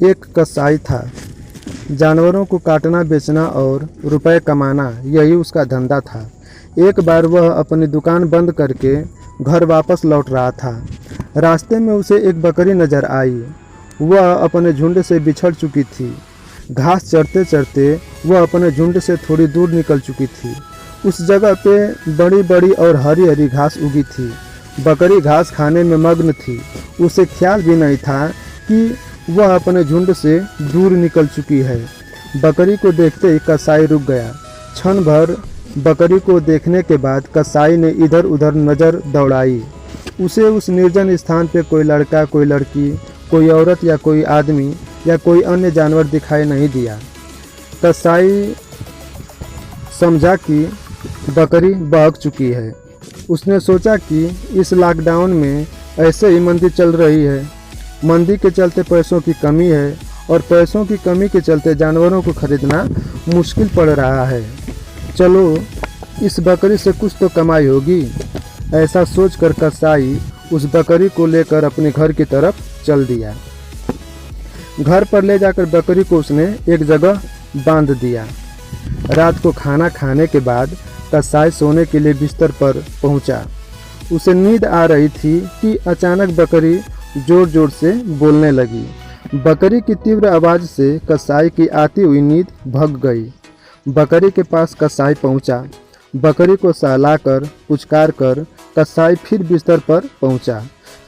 एक कसाई था। जानवरों को काटना, बेचना और रुपए कमाना यही उसका धंधा था। एक बार वह अपनी दुकान बंद करके घर वापस लौट रहा था। रास्ते में उसे एक बकरी नजर आई। वह अपने झुंड से बिछड़ चुकी थी। घास चरते चरते वह अपने झुंड से थोड़ी दूर निकल चुकी थी। उस जगह पे बड़ी बड़ी और हरी हरी घास उगी थी। बकरी घास खाने में मग्न थी। उसे ख्याल भी नहीं था कि वह अपने झुंड से दूर निकल चुकी है। बकरी को देखते ही कसाई रुक गया। क्षण भर बकरी को देखने के बाद कसाई ने इधर उधर नज़र दौड़ाई। उसे उस निर्जन स्थान पे कोई लड़का, कोई लड़की, कोई औरत या कोई आदमी या कोई अन्य जानवर दिखाई नहीं दिया। कसाई समझा कि बकरी बहक चुकी है। उसने सोचा कि इस लॉकडाउन में ऐसे ही मंदी चल रही है। मंदी के चलते पैसों की कमी है और पैसों की कमी के चलते जानवरों को खरीदना मुश्किल पड़ रहा है। चलो इस बकरी से कुछ तो कमाई होगी। ऐसा सोचकर कसाई उस बकरी को लेकर अपने घर की तरफ चल दिया। घर पर ले जाकर बकरी को उसने एक जगह बांध दिया। रात को खाना खाने के बाद कसाई सोने के लिए बिस्तर पर पहुंचा। उसे नींद आ रही थी कि अचानक बकरी जोर जोर से बोलने लगी। बकरी की तीव्र आवाज़ से कसाई की आती हुई नींद भग गई। बकरी के पास कसाई पहुंचा। बकरी को सहलाकर पुचकार कर कसाई फिर बिस्तर पर पहुंचा।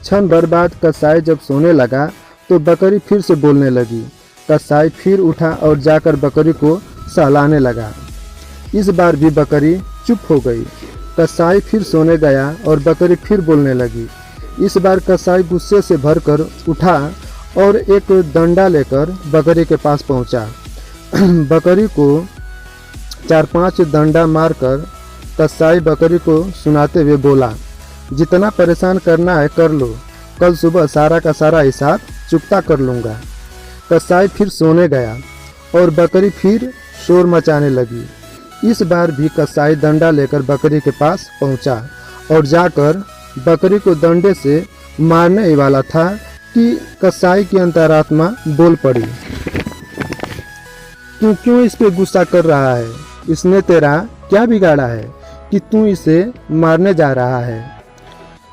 क्षण भर बाद कसाई जब सोने लगा तो बकरी फिर से बोलने लगी। कसाई फिर उठा और जाकर बकरी को सहलाने लगा। इस बार भी बकरी चुप हो गई। कसाई फिर सोने गया और बकरी फिर बोलने लगी। इस बार कसाई गुस्से से भरकर उठा और एक डंडा लेकर बकरी के पास पहुंचा। बकरी को 4-5 डंडा मारकर कसाई बकरी को सुनाते हुए बोला, जितना परेशान करना है कर लो, कल सुबह सारा का सारा हिसाब चुकता कर लूँगा। कसाई फिर सोने गया और बकरी फिर शोर मचाने लगी। इस बार भी कसाई डंडा लेकर बकरी के पास पहुंचा और जाकर बकरी को डंडे से मारने ही वाला था कि कसाई की अंतरात्मा बोल पड़ी। तू क्यों इस पे गुस्सा कर रहा है? इसने तेरा क्या बिगाड़ा है कि तू इसे मारने जा रहा है?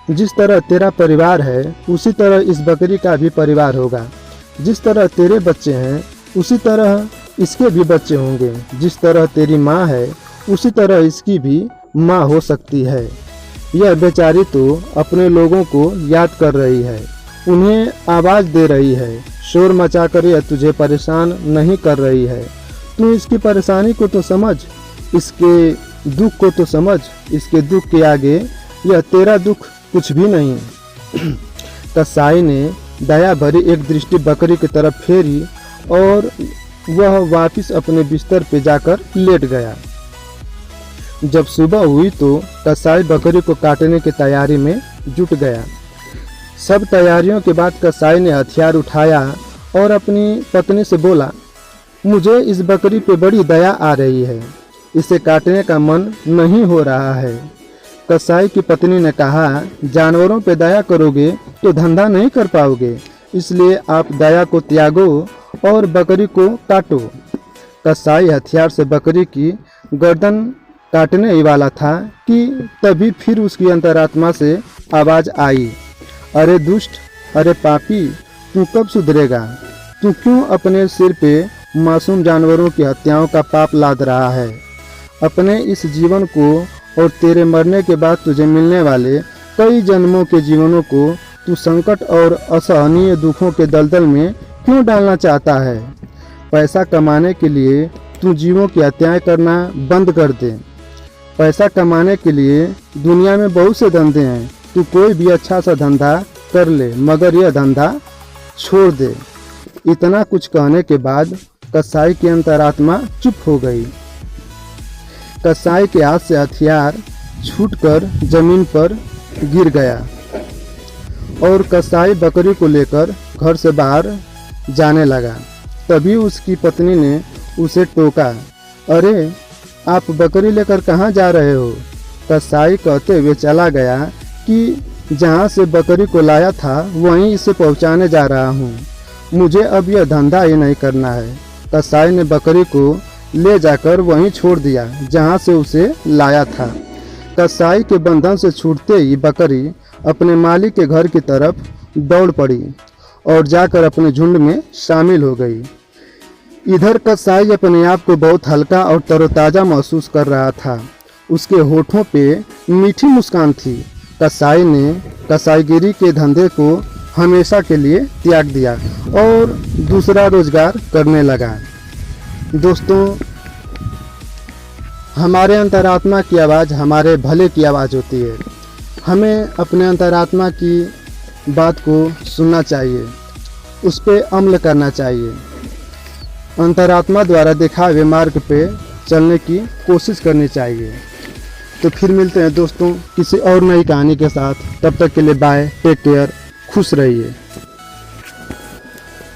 जिस तरह तेरा परिवार है उसी तरह इस बकरी का भी परिवार होगा। जिस तरह तेरे बच्चे हैं उसी तरह इसके भी बच्चे होंगे। जिस तरह तेरी माँ है उसी तरह इसकी भी माँ हो सकती है। यह बेचारी तो अपने लोगों को याद कर रही है, उन्हें आवाज़ दे रही है। शोर मचाकर यह तुझे परेशान नहीं कर रही है। तू इसकी परेशानी को तो समझ, इसके दुख को तो समझ। इसके दुख के आगे यह तेरा दुख कुछ भी नहीं। कसाई ने दया भरी एक दृष्टि बकरी की तरफ फेरी और वह वापस अपने बिस्तर पे जाकर लेट गया। जब सुबह हुई तो कसाई बकरी को काटने की तैयारी में जुट गया। सब तैयारियों के बाद कसाई ने हथियार उठाया और अपनी पत्नी से बोला, मुझे इस बकरी पे बड़ी दया आ रही है, इसे काटने का मन नहीं हो रहा है। कसाई की पत्नी ने कहा, जानवरों पे दया करोगे तो धंधा नहीं कर पाओगे, इसलिए आप दया को त्यागो और बकरी को काटो। कसाई हथियार से बकरी की गर्दन काटने ही वाला था कि तभी फिर उसकी अंतरात्मा से आवाज़ आई, अरे दुष्ट, अरे पापी, तू कब सुधरेगा? तू क्यों अपने सिर पे मासूम जानवरों की हत्याओं का पाप लाद रहा है? अपने इस जीवन को और तेरे मरने के बाद तुझे मिलने वाले कई जन्मों के जीवनों को तू संकट और असहनीय दुखों के दलदल में क्यों डालना चाहता है? पैसा कमाने के लिए तू जीवों की हत्याएं करना बंद कर दे। पैसा कमाने के लिए दुनिया में बहुत से धंधे हैं, तू कोई भी अच्छा सा धंधा कर ले, मगर यह धंधा छोड़ दे। इतना कुछ कहने के बाद कसाई की अंतरात्मा चुप हो गई। कसाई के हाथ से हथियार छूटकर जमीन पर गिर गया और कसाई बकरी को लेकर घर से बाहर जाने लगा। तभी उसकी पत्नी ने उसे टोका, अरे आप बकरी लेकर कहाँ जा रहे हो? कसाई कहते हुए चला गया कि जहाँ से बकरी को लाया था वहीं इसे पहुँचाने जा रहा हूँ। मुझे अब यह धंधा ही नहीं करना है। कसाई ने बकरी को ले जाकर वहीं छोड़ दिया जहां से उसे लाया था। कसाई के बंधन से छूटते ही बकरी अपने मालिक के घर की तरफ दौड़ पड़ी और जाकर अपने झुंड में शामिल हो गई। इधर कसाई अपने आप को बहुत हल्का और तरोताज़ा महसूस कर रहा था। उसके होठों पे मीठी मुस्कान थी। कसाई ने कसाईगिरी के धंधे को हमेशा के लिए त्याग दिया और दूसरा रोजगार करने लगा। दोस्तों, हमारे अंतरात्मा की आवाज़ हमारे भले की आवाज़ होती है। हमें अपने अंतरात्मा की बात को सुनना चाहिए, उस पर अमल करना चाहिए। अंतरात्मा द्वारा दिखाए हुए मार्ग पे चलने की कोशिश करनी चाहिए। तो फिर मिलते हैं दोस्तों किसी और नई कहानी के साथ। तब तक के लिए बाय, टेक केयर, खुश रहिए।